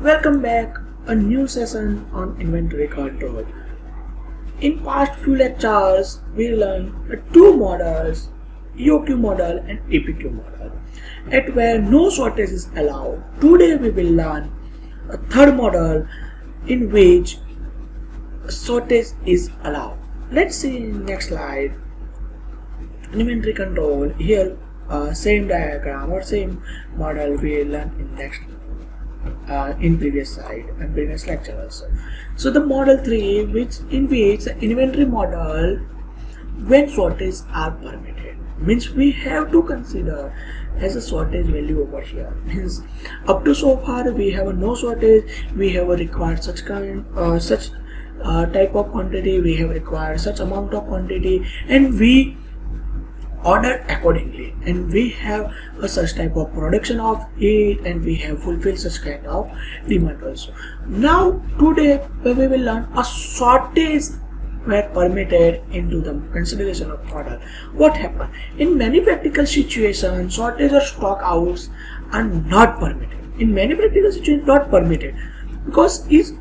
Welcome back, a new session on inventory control. In past few lectures, we learned two models, EOQ model and EPQ model, at where no shortage is allowed. Today we will learn a third model in which shortage is allowed. Let's see next slide. Inventory control. Here, same diagram or same model we learned in previous slide and previous lecture also. So the model 3, in which the inventory model when shortage are permitted, means we have to consider as a shortage value over here. Means up to so far we have a no shortage, we have a required such type of quantity, we have required such amount of quantity, and we ordered accordingly, and we have a such type of production of it, and we have fulfilled such kind of demand also. Now today we will learn a shortage were permitted into the consideration of model. What happened in many practical situations? Shortage or stock outs are not permitted. In many practical situations, not permitted, because if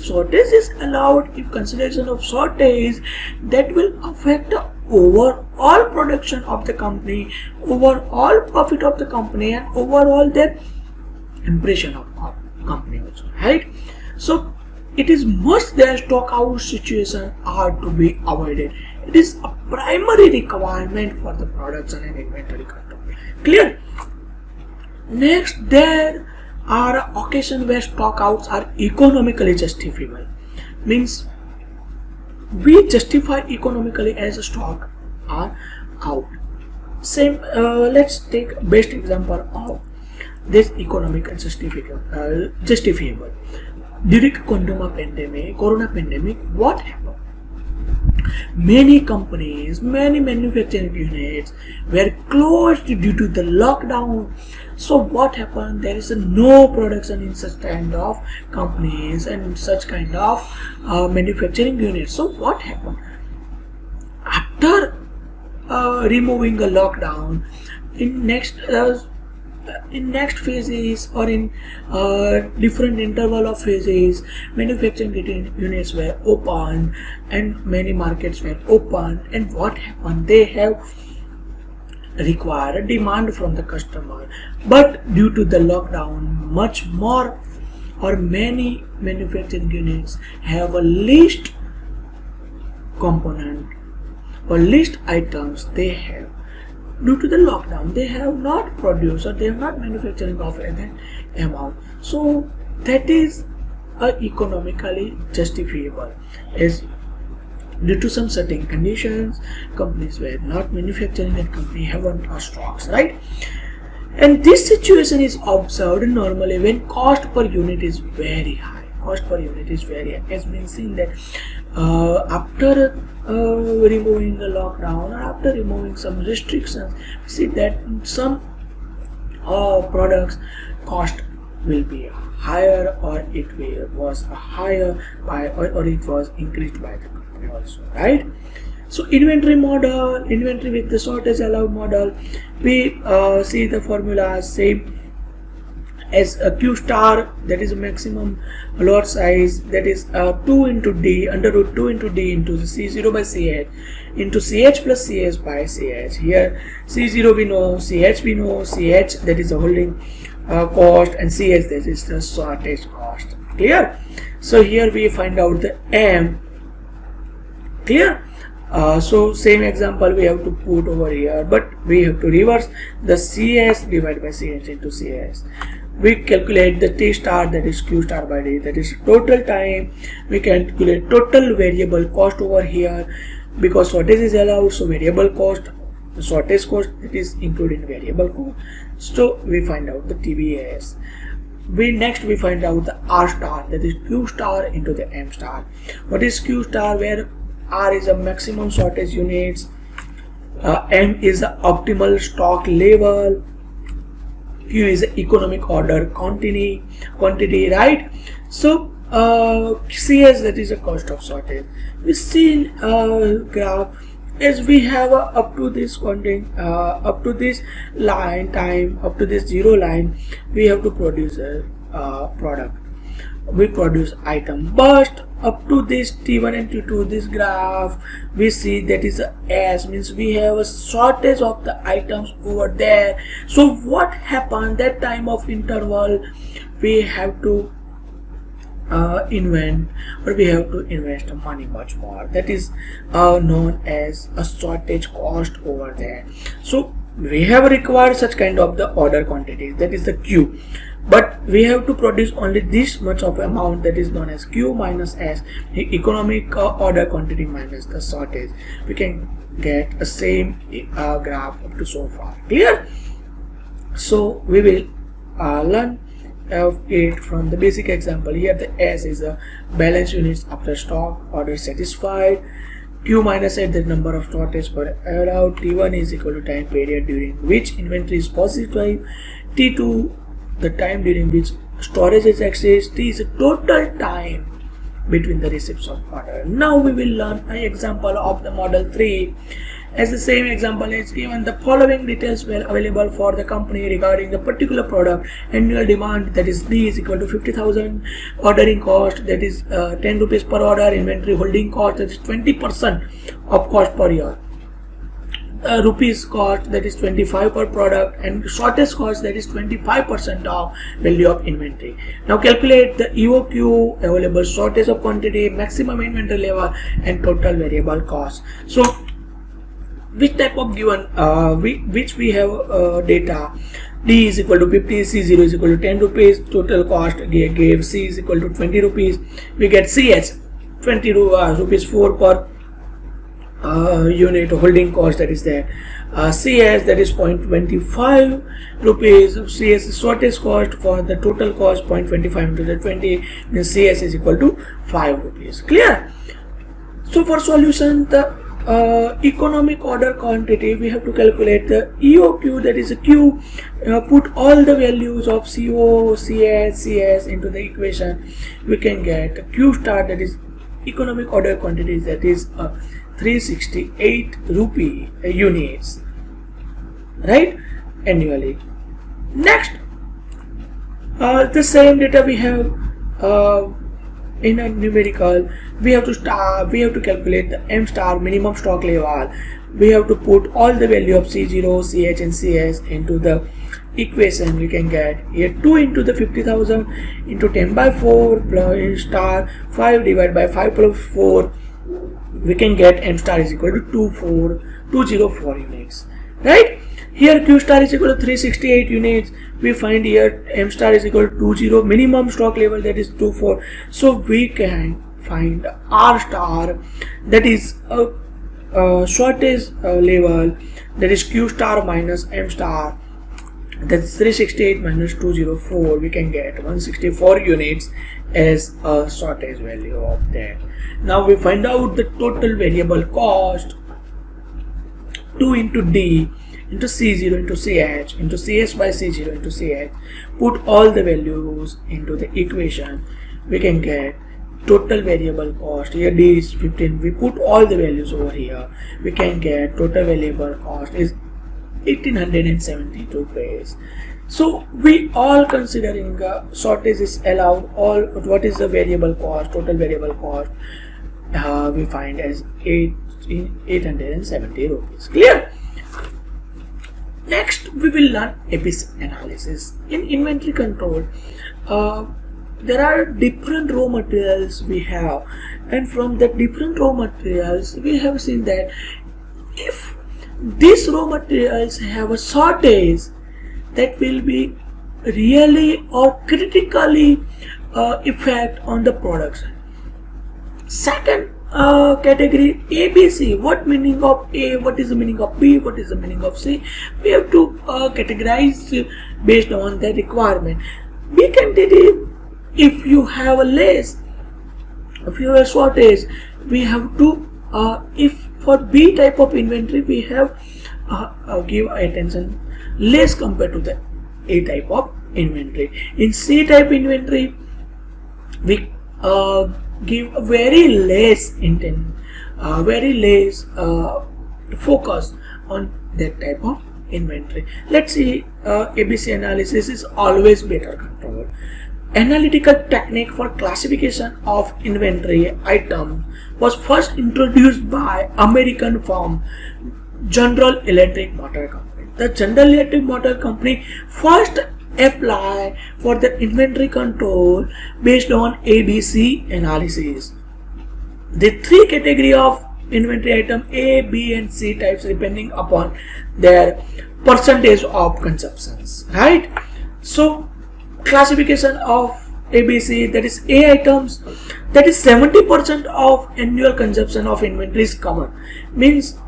shortage is allowed, if consideration of shortage, that will affect the overall production of the company, overall profit of the company, and overall their impression of company also, right? So it is must that stock out situation are to be avoided. It is a primary requirement for the production and inventory control. Clear? Next, there are occasions where stock outs are economically justifiable. Means we justify economically as a stock are out. Same. Let's take best example of this economic and justifiable. During corona pandemic, what happened? Many companies, many manufacturing units were closed due to the lockdown. So what happened? There is no production in such kind of companies and such kind of manufacturing units. So what happened? After removing the lockdown, in next phases or in different interval of phases, manufacturing units were opened and many markets were opened, and what happened? They have required a demand from the customer, but due to the lockdown, much more or many manufacturing units have a least component or least items they have. Due to the lockdown, they have not produced or they have not manufacturing of that amount. So that is economically justifiable. As due to some certain conditions, companies were not manufacturing and company haven't stocks, right? And this situation is observed normally when cost per unit is very high. Cost per unit is very high. As been seen that after removing the lockdown or after removing some restrictions, we see that some products cost will be higher, or it was higher by or it was increased by the company also, right? So inventory model, inventory with the shortage allowed model, we see the formula same as a Q star, that is a maximum lot size, that is 2 into D, under root 2 into D into the C0 by CH into CH plus CS by CH. Here C0 we know, CH we know, CH that is the holding cost, and CH that is the shortage cost. Clear? So here we find out the M. Clear? So same example we have to put over here, but we have to reverse the CS divided by CH into CS. We calculate the T star, that is Q star by D, that is total time. We calculate total variable cost over here, because shortage is allowed, so variable cost, the shortage cost, it is included in variable cost. So we find out the TVS. Next we find out the R star, that is Q star into the M star. What is Q star? Where R is a maximum shortage units, M is the optimal stock level, Q is the economic order quantity, right? So CS, that is the cost of shortage. We see in graph, as we have up to this content, up to this line time, up to this zero line, we have to produce a product. we produce item, but up to this T1 and T2, this graph we see that is a S, means we have a shortage of the items over there. So what happened that time of interval, we have to we have to invest money much more. That is known as a shortage cost over there. So we have required such kind of the order quantity, that is the Q, but we have to produce only this much of amount, that is known as Q minus S, economic order quantity minus the shortage. We can get a same graph up to so far. Clear? So we will learn of it from the basic example. Here the S is a balance units after stock order satisfied. Q minus S, the number of shortage per allowed. T1 is equal to time period during which inventory is positive. T2, the time during which storage is excess. T is the total time between the receipts of order. Now we will learn an example of the Model 3. As the same example is given, the following details were available for the company regarding the particular product. Annual demand, that is D, is equal to 50,000. Ordering cost, that is 10 rupees per order. Inventory holding cost, that is 20% of cost per year. Rupees cost, that is 25 per product, and shortage cost, that is 25% of value of inventory. Now calculate the EOQ, available shortage of quantity, maximum inventory level, and total variable cost. So which type of given which we have data, D is equal to 50, C0 is equal to 10 rupees, total cost gave C is equal to 20 rupees, we get CS 20 rupees 4 per unit holding cost, that is there. CS, that is 0.25 rupees. CS is shortage cost for the total cost 0.25 into the 20, means CS is equal to 5 rupees. Clear? So for solution, the economic order quantity, we have to calculate the EOQ, that is a Q, put all the values of CO, CS, CS into the equation. We can get Q star, that is economic order quantity, that is 368 rupee units, right, annually. Next, the same data we have in a numerical, we have to calculate the M star, minimum stock level. We have to put all the value of C0, CH and CS into the equation. We can get here 2 into the 50,000 into 10 by 4 plus star 5 divided by 5 plus 4. We can get M star is equal to 204 units, right? Here Q star is equal to 368 units. We find here M star is equal to 20, minimum stock level, that is 24. So we can find R star, that is a shortage level, that is Q star minus M star, that is 368 minus 204. We can get 164 units as a shortage value of that. Now we find out the total variable cost, 2 into D into C0 into CH into CS by C0 into CH. Put all the values into the equation. We can get total variable cost. Here D is 15. We put all the values over here. We can get total variable cost is 1872 rupees. So we all considering shortage is allowed. All what is the variable cost? Total variable cost we find as 870 rupees. Clear? Next, we will learn ABC analysis. In inventory control, there are different raw materials we have, and from the different raw materials, we have seen that if these raw materials have a shortage, that will be really or critically effect on the production. Second category, ABC. What meaning of A? What is the meaning of B? What is the meaning of C? We have to categorize based on the requirement. B quantity, if you have a less, if you have a shortage, we have to if for B type of inventory we have give attention less compared to the A type of inventory. In C type inventory, we give very less intent, very less focus on that type of inventory. Let's see, ABC analysis is always better control. analytical technique for classification of inventory items was first introduced by American firm General Electric Motor Company. The General Electric Motor Company first apply for the inventory control based on ABC analysis. The three category of inventory item A, B and C types depending upon their percentage of consumptions, right? So classification of ABC, that is A items, that is 70% of annual consumption of inventory is covered. Means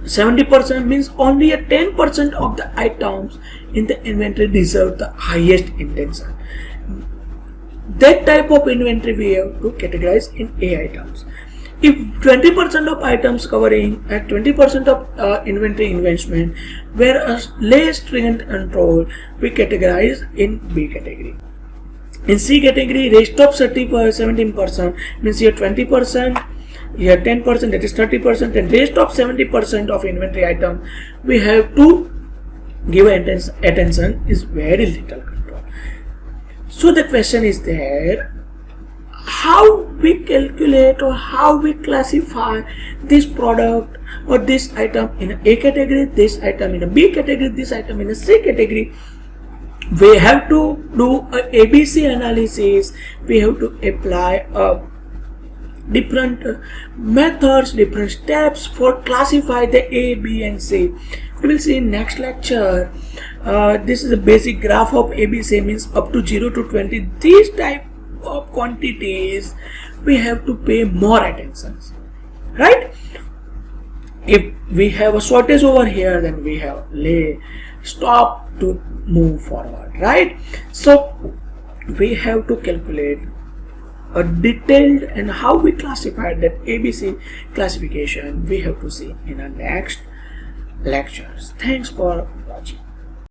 70% means only a 10% of the items in the inventory deserve the highest intention. That type of inventory we have to categorize in A items. If 20% of items covering and 20% of inventory investment were less stringent control, we categorize in B category. In C category, rest of 17% means here 20%, here 10%, that is 30%, and rest of 70% of inventory item we have to give attention is very little control. So the question is there, how we calculate or how we classify this product or this item in A category, this item in a B category, this item in a C category. We have to do a ABC analysis. We have to apply different methods, different steps for classify the A, B and C. We will see in next lecture. This is a basic graph of ABC, means up to 0 to 20. These type of quantities we have to pay more attention, right? If we have a shortage over here, then we have stop to move forward, right? So we have to calculate a detailed and how we classify that ABC classification we have to see in our next lectures. Thanks for watching.